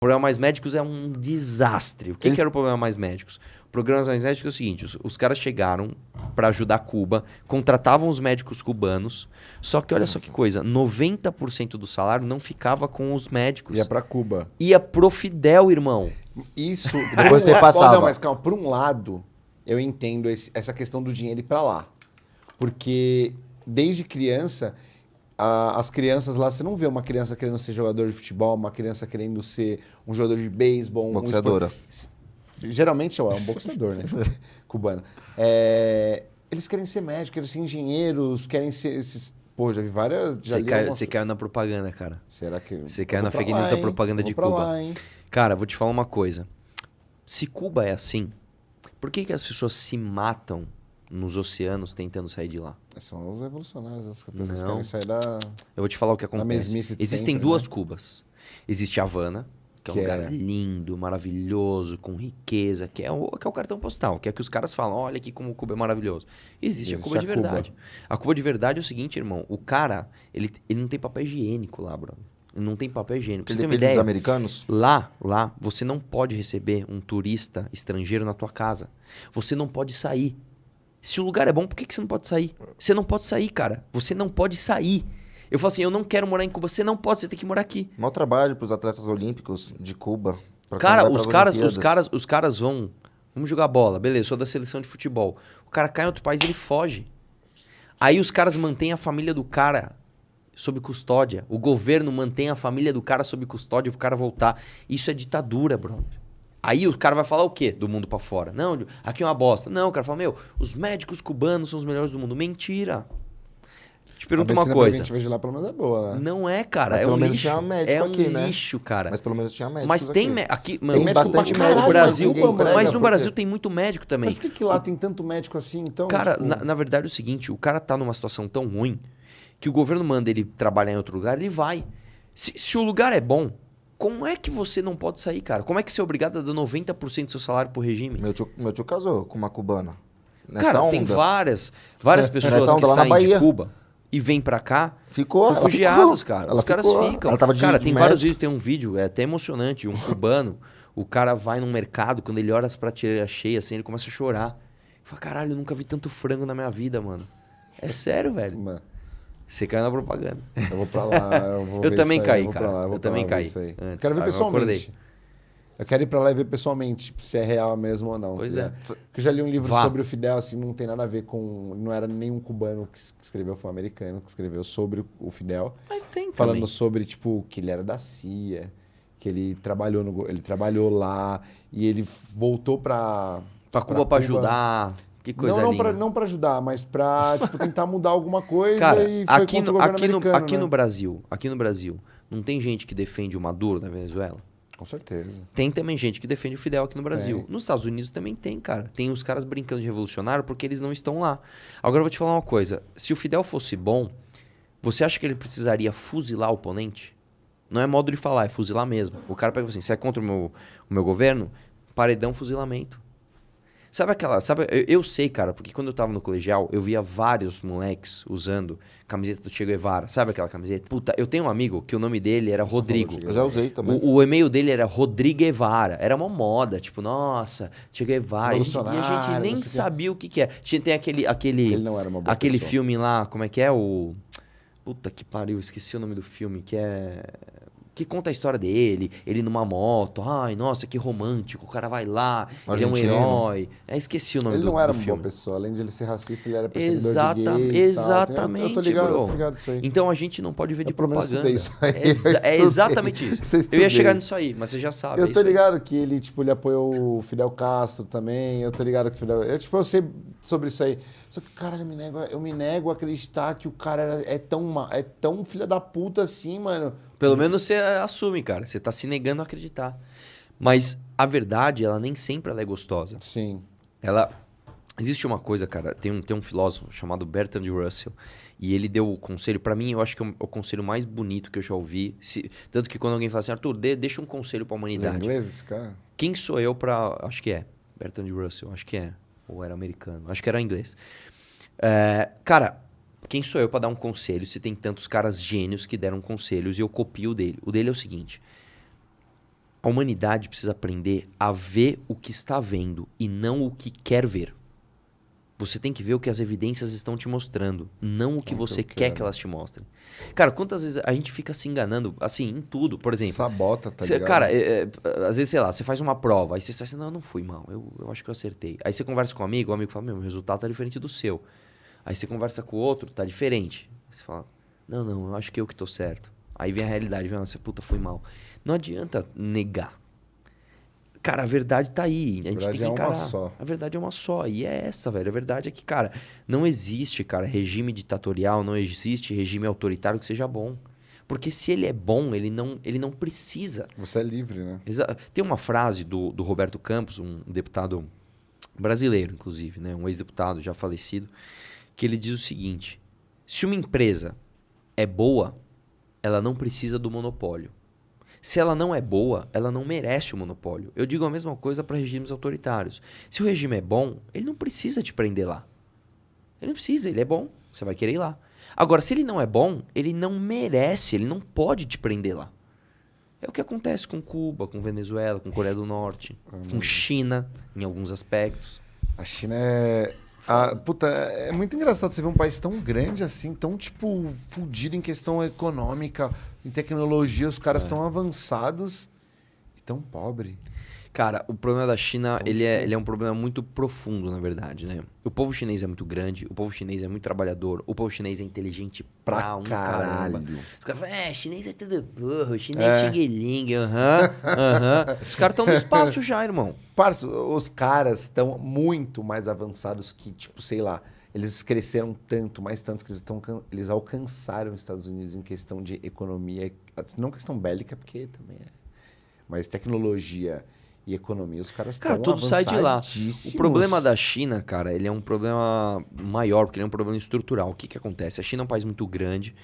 Programa Mais Médicos é um desastre. O que era o Programa Mais Médicos? O Programa Mais Médicos é o seguinte, os caras chegaram para ajudar Cuba, contratavam os médicos cubanos, só que olha só que coisa, 90% do salário não ficava com os médicos. Ia pra Cuba. Ia pro Fidel, irmão. Isso... Depois que ele passava. Não, mas calma, por um lado, eu entendo essa questão do dinheiro ir pra lá. Porque desde criança... As crianças lá, você não vê uma criança querendo ser jogador de futebol, uma criança querendo ser um jogador de beisebol. Boxeadora. Geralmente é um boxeador, né? Cubano. Eles querem ser médicos, querem ser engenheiros, querem ser... Pô, já vi várias... Você caiu na propaganda, cara. Será que... Você caiu na fake news da propaganda de Cuba. Lá, hein? Cara, vou te falar uma coisa. Se Cuba é assim, por que as pessoas se matam nos oceanos tentando sair de lá? São os revolucionários, as pessoas Não. querem sair da... Eu vou te falar o que acontece. mesmice de Existem sempre, duas né? Cubas. Existe Havana, que é um lugar lindo, maravilhoso, com riqueza, que é o cartão postal, que é que os caras falam, olha aqui como Cuba é maravilhoso. Existe a Cuba de verdade. A Cuba de verdade é o seguinte, irmão, o cara, ele não tem papel higiênico lá, brother. Ele não tem papel higiênico. Você tem uma ideia? Dos americanos? Lá, você não pode receber um turista estrangeiro na tua casa. Você não pode sair. Se o lugar é bom, por que você não pode sair? Você não pode sair, cara. Você não pode sair. Eu falo assim, eu não quero morar em Cuba. Você não pode, você tem que morar aqui. Mau trabalho pros atletas olímpicos de Cuba. Cara, os caras vão... Vamos jogar bola. Beleza, sou da seleção de futebol. O cara cai em outro país, ele foge. Aí os caras mantêm a família do cara sob custódia. O governo mantém a família do cara sob custódia pro cara voltar. Isso é ditadura, brother. Aí o cara vai falar o quê do mundo pra fora? Não, aqui é uma bosta. Não, o cara fala, os médicos cubanos são os melhores do mundo. Mentira. Te pergunto uma coisa. A de lá pelo menos é boa, né? Não é, cara. Mas é pelo um menos lixo. tinha médico É um aqui, né? lixo, cara. Mas pelo menos tinha médico. Mas tem aqui, mano, tem bastante pra caralho, médico. O Brasil, mas ninguém prega, mas no Brasil porque- tem muito médico também. Mas por que lá tem tanto médico assim, então? Cara, tipo... na verdade é o seguinte, o cara tá numa situação tão ruim que o governo manda ele trabalhar em outro lugar, ele vai. Se o lugar é bom, como é que você não pode sair, cara? Como é que você é obrigado a dar 90% do seu salário pro regime? Meu tio casou com uma cubana. Nessa Cara, onda. tem várias pessoas Nessa onda que lá na saem de Bahia. Cuba e vêm pra cá, Ficou, ela refugiados, ficou. cara. Ela Os caras ficou. ficam. Ela tava de Cara, tem médico. vários vídeos, tem um vídeo, é até emocionante, um cubano, o cara vai num mercado, quando ele olha as prateleiras cheias, assim, ele começa a chorar. Ele fala, caralho, eu nunca vi tanto frango na minha vida, mano. É sério, velho. Mano, Você caiu na propaganda. eu vou pra lá, eu vou Eu ver também isso aí, caí, vou pra cara. lá, vou Eu pra também lá ver caí isso aí. antes, Quero ver cara, eu pessoalmente. acordei. Eu quero ir pra lá e ver pessoalmente, tipo, se é real mesmo ou não. Pois tá é. ligado? Porque eu já li um livro Vá. sobre o Fidel, assim, não tem nada a ver com... Não era nenhum cubano que escreveu, foi um americano que escreveu sobre o Fidel. Mas tem Falando também. sobre, tipo, que ele era da CIA, que ele trabalhou lá e ele voltou pra Pra Cuba ajudar. Que coisa linda. Não pra ajudar, mas pra tipo, tentar mudar alguma coisa Cara, e foi contra o governo americano, aqui né? no Brasil, não tem gente que defende o Maduro na Venezuela? Com certeza. Tem também gente que defende o Fidel aqui no Brasil. Tem. Nos Estados Unidos também tem, cara. Tem os caras brincando de revolucionário porque eles não estão lá. Agora eu vou te falar uma coisa. Se o Fidel fosse bom, você acha que ele precisaria fuzilar o oponente? Não é modo de falar, é fuzilar mesmo. O cara pega assim, você é contra o meu governo? Paredão, fuzilamento. Eu sei, cara, porque quando eu tava no colegial, eu via vários moleques usando camiseta do Che Guevara. Sabe aquela camiseta? Puta, eu tenho um amigo que o nome dele era Rodrigo. Eu já usei também. O e-mail dele era Rodrigo Guevara. Era uma moda, tipo, nossa, Che Guevara. E a gente nem sabia o que era. Tem Ele não era uma boa aquele pessoa. filme lá, como é que é? Puta que pariu, esqueci o nome do filme, que conta a história dele, ele numa moto, ai, nossa, que romântico, o cara vai lá, ele é um Argentino. herói. Esqueci o nome Ele do não era do uma filme. boa pessoa. Além de ele ser racista, ele era perseguidor de gays Exatamente, eu tô ligado, bro. eu tô ligado isso aí. Então a gente não pode ver de Eu, pelo menos, propaganda. estudei isso aí. É exatamente isso. Isso eu Eu ia estudei. chegar nisso aí, mas você já sabe. Eu é tô isso aí. ligado que ele, tipo, ele apoiou o Fidel Castro também. Eu tô ligado que o Fidel... eu sei sobre isso aí. Só que, caralho, eu me nego a acreditar que o cara é tão filha da puta assim, mano. Pelo menos você assume, cara. Você tá se negando a acreditar. Mas a verdade, ela nem sempre ela é gostosa. Sim. Existe uma coisa, cara, tem um filósofo chamado Bertrand Russell, e ele deu o conselho, pra mim, eu acho que é o conselho mais bonito que eu já ouvi. Tanto que quando alguém fala assim, Arthur, deixa um conselho pra Ele é humanidade. inglês, esse cara? Quem sou eu pra... Acho que é. Bertrand Russell, acho que é. Ou era americano. Acho que era inglês. Cara, quem sou eu pra dar um conselho se tem tantos caras gênios que deram conselhos e eu copio o dele? O dele é o seguinte. A humanidade precisa aprender a ver o que está vendo e não o que quer ver. Você tem que ver o que as evidências estão te mostrando, não o que você quer que elas te mostrem. Cara, quantas vezes a gente fica se enganando, assim, em tudo, por exemplo. Sabota, tá ligado? Cara, às vezes, sei lá, você faz uma prova, aí você sai assim, não, eu não fui mal, eu acho que eu acertei. Aí você conversa com um amigo, o amigo fala, meu, o resultado tá diferente do seu. Aí você conversa com o outro, tá diferente. Aí você fala, não, eu acho que eu que tô certo. Aí vem a realidade, vem, nossa, puta, foi mal. Não adianta negar. Cara, a verdade tá aí. A gente tem que encarar. Uma só. A verdade é uma só. E é essa, velho. A verdade é que, cara, não existe, cara, regime ditatorial, não existe regime autoritário que seja bom. Porque se ele é bom, ele não precisa. Você é livre, né? Tem uma frase do Roberto Campos, um deputado brasileiro, inclusive, né? Um ex-deputado já falecido, que ele diz o seguinte: se uma empresa é boa, ela não precisa do monopólio. Se ela não é boa, ela não merece o monopólio. Eu digo a mesma coisa para regimes autoritários. Se o regime é bom, ele não precisa te prender lá. Ele não precisa, ele é bom, você vai querer ir lá. Agora, se ele não é bom, ele não merece, ele não pode te prender lá. É o que acontece com Cuba, com Venezuela, com Coreia do Norte, com China, em alguns aspectos. A China é... puta, é muito engraçado você ver um país tão grande assim, tão, tipo, fudido em questão econômica, em tecnologia, os caras tão avançados e tão pobre. Cara, o problema da China, ele é um problema muito profundo, na verdade, né? O povo chinês é muito grande, o povo chinês é muito trabalhador, o povo chinês é inteligente pra um caralho. Os caras falam, chinês é tudo burro, chinês é xing-ling, Os caras estão no espaço já, irmão. Parça, os caras estão muito mais avançados que, tipo, sei lá, eles cresceram tanto, mais tanto que eles alcançaram os Estados Unidos em questão de economia, não questão bélica, porque também é, mas tecnologia e economia, os caras estão tudo sai de lá. O problema da China, cara, ele é um problema maior, porque ele é um problema estrutural. O que acontece? A China é um país muito grande,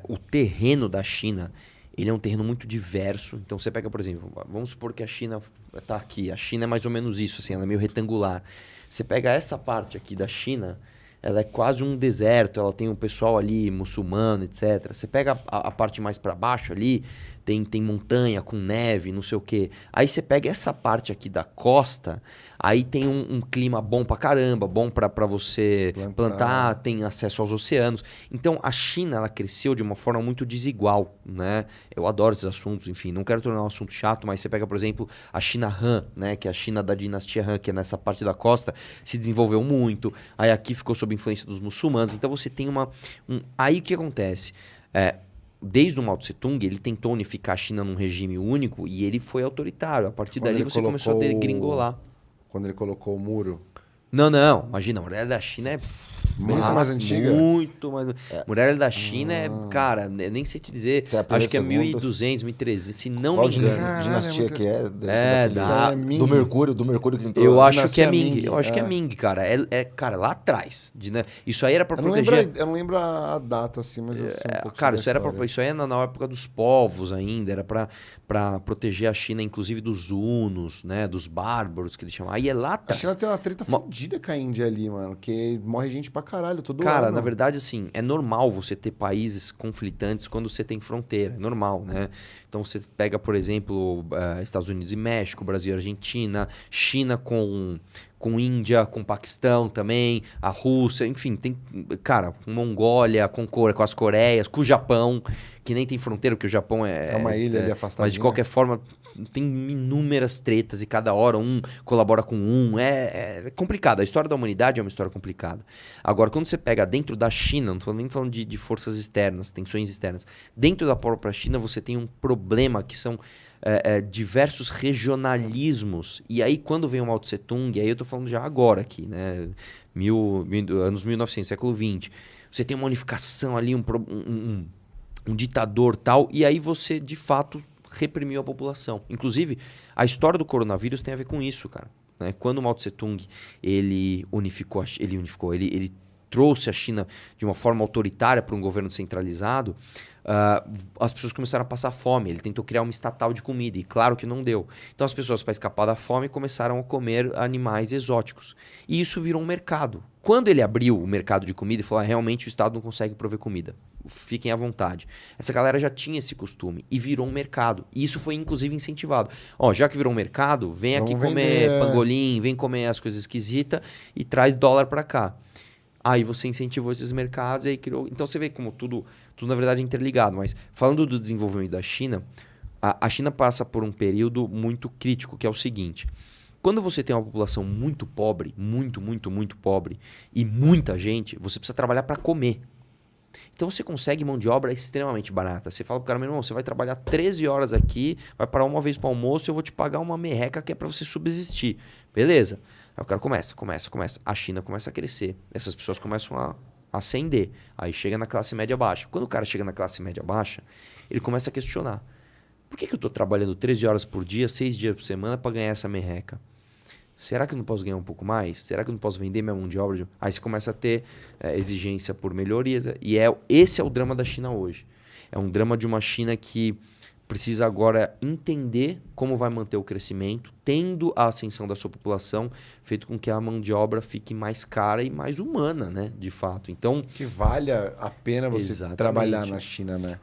o terreno da China, ele é um terreno muito diverso. Então você pega, por exemplo, vamos supor que a China está aqui. A China é mais ou menos isso, assim, ela é meio retangular. Você pega essa parte aqui da China, ela é quase um deserto, ela tem um pessoal ali muçulmano, etc. Você pega a parte mais para baixo ali, tem montanha com neve, não sei o quê. Aí você pega essa parte aqui da costa, aí tem um clima bom pra caramba, bom pra você plantar, tem acesso aos oceanos. Então a China, ela cresceu de uma forma muito desigual, né? Eu adoro esses assuntos, enfim, não quero tornar um assunto chato, mas você pega, por exemplo, a China Han, né? Que é a China da dinastia Han, que é nessa parte da costa, se desenvolveu muito. Aí aqui ficou sob influência dos muçulmanos. Então você tem Aí o que acontece? Desde o Mao Tse Tung, ele tentou unificar a China num regime único e ele foi autoritário. A partir dali você começou a degringolar. Quando ele colocou o muro? Não. Imagina, a muralha da China é muito mais antiga. Muito mais. Muralha da China cara, nem sei te dizer. Acho que é 1200, 1300, se não me engano. Qual dinastia que é? Do Mercúrio que entrou. Eu acho que é Ming. Eu acho que é Ming, cara. Cara, lá atrás. Isso aí era pra proteger. Eu não lembro a data, assim, mas eu sei um pouco. Cara, isso aí é na época dos povos ainda. Era pra proteger a China, inclusive dos hunos, né? Dos bárbaros, que eles chamam. Aí é lá atrás. A China tem uma treta fodida com a Índia ali, mano. Que morre gente pra caralho todo ano. Cara, na verdade, assim, é normal você ter países conflitantes quando você tem fronteira. É normal, né? Então você pega, por exemplo, Estados Unidos e México, Brasil e Argentina, China com Índia, com Paquistão também, a Rússia, enfim, tem, cara, com Mongólia, com as Coreias, com o Japão, que nem tem fronteira, porque o Japão é uma ilha ali afastada. Mas de qualquer forma, tem inúmeras tretas e cada hora um colabora com é complicado. A história da humanidade é uma história complicada. Agora, quando você pega dentro da China, não estou nem falando de forças externas, tensões externas, dentro da própria China você tem um problema que são diversos regionalismos. E aí, quando vem o Mao Tse Tung, aí eu estou falando já agora aqui, né? Anos 1900, século XX. Você tem uma unificação ali, um ditador tal, e aí você, de fato, reprimiu a população. Inclusive, a história do coronavírus tem a ver com isso, cara. Né? Quando o Mao Tse Tung, ele trouxe a China de uma forma autoritária para um governo centralizado, as pessoas começaram a passar fome. Ele tentou criar uma estatal de comida e claro que não deu. Então as pessoas, para escapar da fome, começaram a comer animais exóticos. E isso virou um mercado. Quando ele abriu o mercado de comida e falou, realmente o Estado não consegue prover comida. fiquem à vontade. Essa galera já tinha esse costume e virou um mercado. E isso foi, inclusive, incentivado. Ó, já que virou um mercado, vem Vamos aqui comer vender, pangolim, vem comer as coisas esquisitas e traz dólar para cá. Aí você incentivou esses mercados e aí criou... Então você vê como tudo na verdade, é interligado. Mas falando do desenvolvimento da China, a China passa por um período muito crítico, que é o seguinte. Quando você tem uma população muito pobre, muito pobre, e muita gente, você precisa trabalhar para comer. Então você consegue mão de obra extremamente barata. Você fala pro cara, meu irmão, você vai trabalhar 13 horas aqui, vai parar uma vez para almoço e eu vou te pagar uma merreca que é para você subsistir. Beleza. Aí o cara começa. A China começa a crescer. Essas pessoas começam a ascender. Aí chega na classe média baixa. Quando o cara chega na classe média baixa, ele começa a questionar. Por que eu estou trabalhando 13 horas por dia, 6 dias por semana para ganhar essa merreca? Será que eu não posso ganhar um pouco mais? Será que eu não posso vender minha mão de obra? Aí você começa a ter exigência por melhorias. E esse é o drama da China hoje. É um drama de uma China que precisa agora entender como vai manter o crescimento, tendo a ascensão da sua população, feito com que a mão de obra fique mais cara e mais humana, né? De fato. Então, que valha a pena você exatamente. trabalhar na China, né?